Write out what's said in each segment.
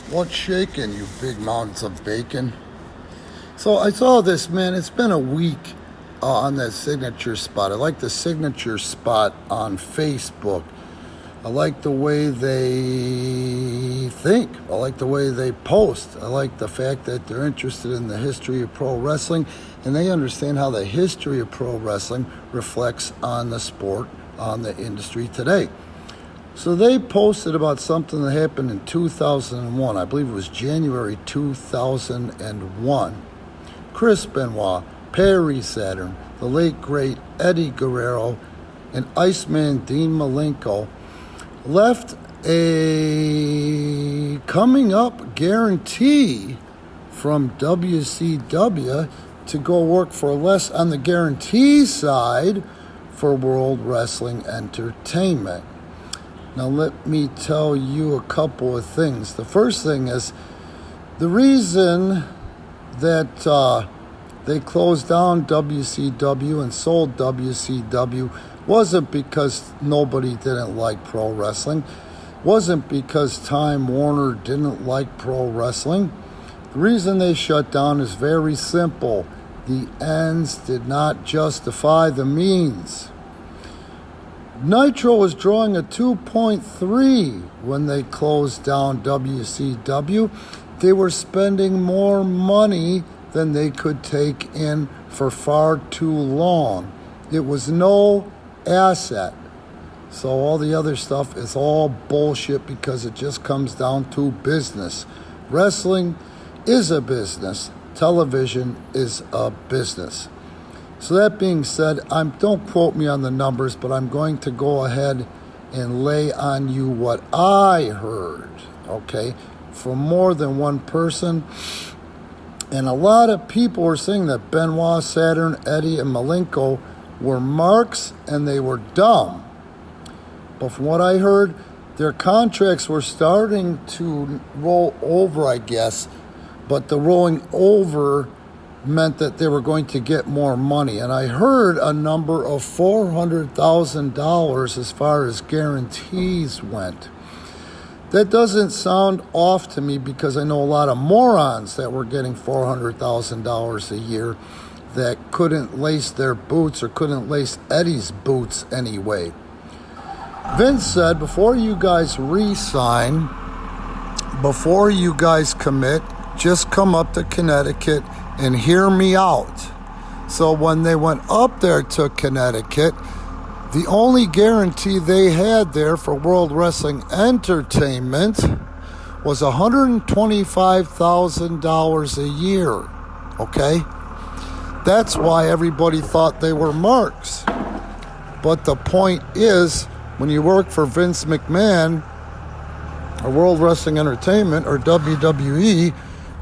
What's shaking, you big mountains of bacon? So I saw this, man. It's been a week on that signature spot. I like the signature spot on Facebook. I like the way they think. I like the way they post. I like the fact that they're interested in the history of pro wrestling and they understand how the history of pro wrestling reflects on the sport, on the industry today. So they posted about something that happened in 2001. I believe it was January 2001. Chris Benoit, Perry Saturn, the late great Eddie Guerrero, and Iceman Dean Malenko left a coming up guarantee from WCW to go work for less on the guarantee side for World Wrestling Entertainment. Now let me tell you a couple of things. The first thing is the reason that they closed down WCW and sold WCW wasn't because nobody didn't like pro wrestling. Wasn't because Time Warner didn't like pro wrestling. The reason they shut down is very simple. The ends did not justify the means. Nitro was drawing a 2.3 when they closed down WCW. They were spending more money than they could take in for far too long. It was no asset. So all the other stuff is all bullshit because it just comes down to business. Wrestling is a business. Television is a business. So that being said, don't quote me on the numbers, but I'm going to go ahead and lay on you what I heard, okay, from more than one person. And a lot of people were saying that Benoit, Saturn, Eddie, and Malenko were marks and they were dumb. But from what I heard, their contracts were starting to roll over, I guess, but the rolling over meant that they were going to get more money. And I heard a number of $400,000 as far as guarantees went. That doesn't sound off to me because I know a lot of morons that were getting $400,000 a year that couldn't lace their boots or couldn't lace Eddie's boots anyway. Vince said, before you guys re-sign, before you guys commit, just come up to Connecticut and hear me out. So when they went up there to Connecticut, the only guarantee they had there for World Wrestling Entertainment was $125,000 a year, okay? That's why everybody thought they were marks. But the point is, when you work for Vince McMahon, or World Wrestling Entertainment, or WWE,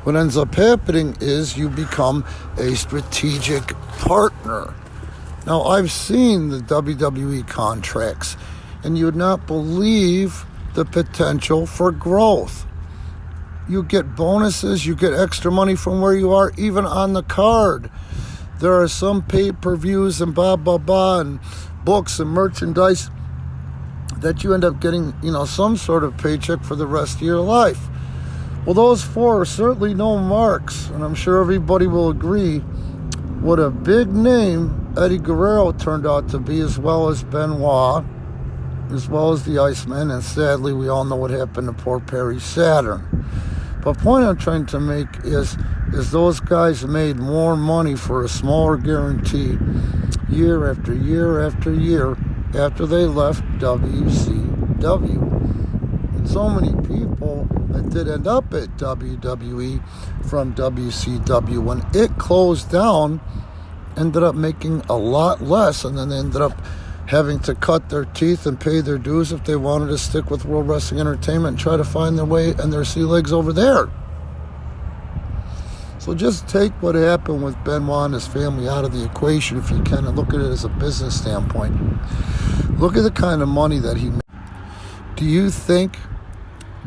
what ends up happening is you become a strategic partner. Now, I've seen the WWE contracts, and you would not believe the potential for growth. You get bonuses, you get extra money from where you are, even on the card. There are some pay-per-views and blah, blah, blah, and books and merchandise that you end up getting, some sort of paycheck for the rest of your life. Well, those four are certainly no marks, and I'm sure everybody will agree what a big name Eddie Guerrero turned out to be, as well as Benoit, as well as the Iceman, and sadly, we all know what happened to poor Perry Saturn. But the point I'm trying to make is those guys made more money for a smaller guarantee year after year after year after they left WCW. And so many people that did end up at WWE from WCW, when it closed down, ended up making a lot less, and then they ended up having to cut their teeth and pay their dues if they wanted to stick with World Wrestling Entertainment and try to find their way and their sea legs over there. So just take what happened with Benoit and his family out of the equation if you can, and look at it as a business standpoint. Look at the kind of money that he made. Do you think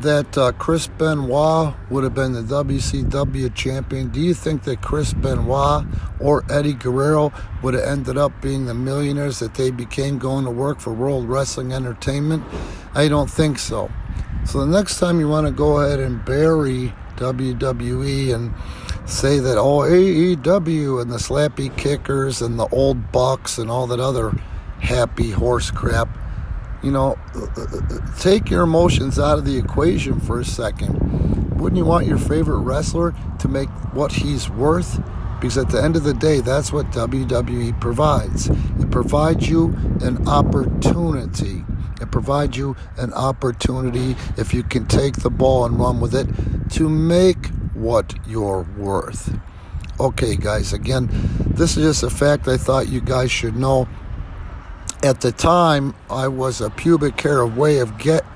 that Chris Benoit would have been the WCW champion? Do you think that Chris Benoit or Eddie Guerrero would have ended up being the millionaires that they became going to work for World Wrestling Entertainment? I don't think so. So the next time you want to go ahead and bury WWE and say that, oh, AEW and the slappy kickers and the old bucks and all that other happy horse crap, take your emotions out of the equation for a second. Wouldn't you want your favorite wrestler to make what he's worth? Because at the end of the day, that's what WWE provides. It provides you an opportunity. It provides you an opportunity, if you can take the ball and run with it, to make what you're worth. Okay, guys, again, this is just a fact I thought you guys should know. At the time, I was a pubic hair away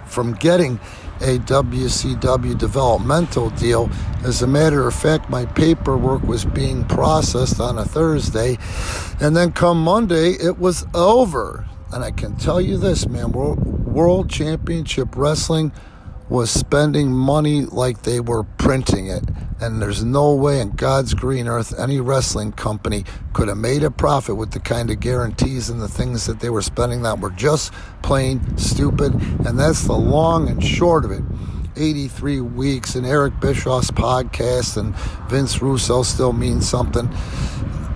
from getting a WCW developmental deal. As a matter of fact, my paperwork was being processed on a Thursday, and then come Monday, it was over. And I can tell you this, man, World Championship Wrestling was spending money like they were printing it. And there's no way in God's green earth any wrestling company could have made a profit with the kind of guarantees and the things that they were spending that were just plain stupid. And that's the long and short of it. 83 weeks and Eric Bischoff's podcast and Vince Russo still means something.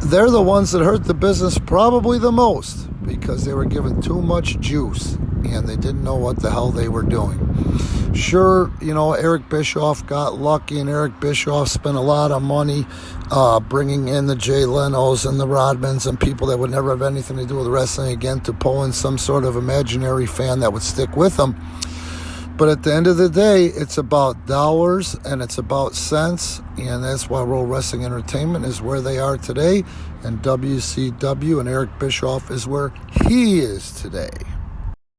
They're the ones that hurt the business probably the most, because they were given too much juice and they didn't know what the hell they were doing. Sure, Eric Bischoff got lucky, and Eric Bischoff spent a lot of money bringing in the Jay Lenos and the Rodmans and people that would never have anything to do with wrestling again to pull in some sort of imaginary fan that would stick with them. But at the end of the day, it's about dollars and it's about cents, and that's why World Wrestling Entertainment is where they are today, and WCW and Eric Bischoff is where he is today.